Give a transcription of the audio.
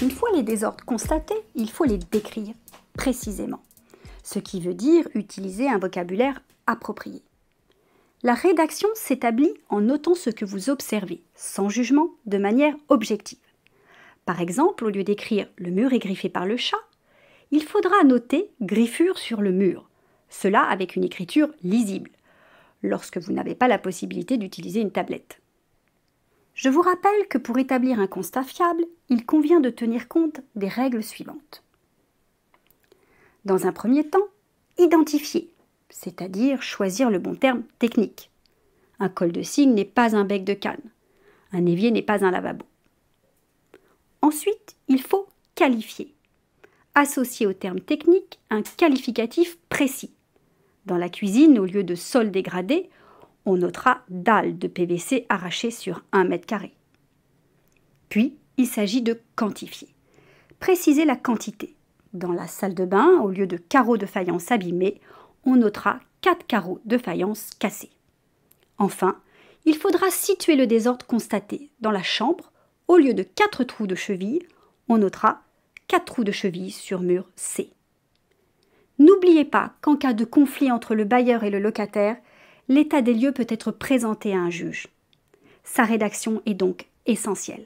Une fois les désordres constatés, il faut les décrire précisément, ce qui veut dire utiliser un vocabulaire approprié. La rédaction s'établit en notant ce que vous observez, sans jugement, de manière objective. Par exemple, au lieu d'écrire « le mur est griffé par le chat », il faudra noter « griffure sur le mur », cela avec une écriture lisible, lorsque vous n'avez pas la possibilité d'utiliser une tablette. Je vous rappelle que pour établir un constat fiable, il convient de tenir compte des règles suivantes. Dans un premier temps, identifier, c'est-à-dire choisir le bon terme technique. Un col de cygne n'est pas un bec de canne. Un évier n'est pas un lavabo. Ensuite, il faut qualifier. Associer au terme technique un qualificatif précis. Dans la cuisine, au lieu de sol dégradé, on notera dalle de PVC arrachée sur 1 mètre carré. Puis, il s'agit de quantifier. Préciser la quantité. Dans la salle de bain, au lieu de carreaux de faïence abîmés, on notera 4 carreaux de faïence cassés. Enfin, il faudra situer le désordre constaté. Dans la chambre, au lieu de 4 trous de cheville, on notera 4 trous de cheville sur mur C. N'oubliez pas qu'en cas de conflit entre le bailleur et le locataire, l'état des lieux peut être présenté à un juge. Sa rédaction est donc essentielle.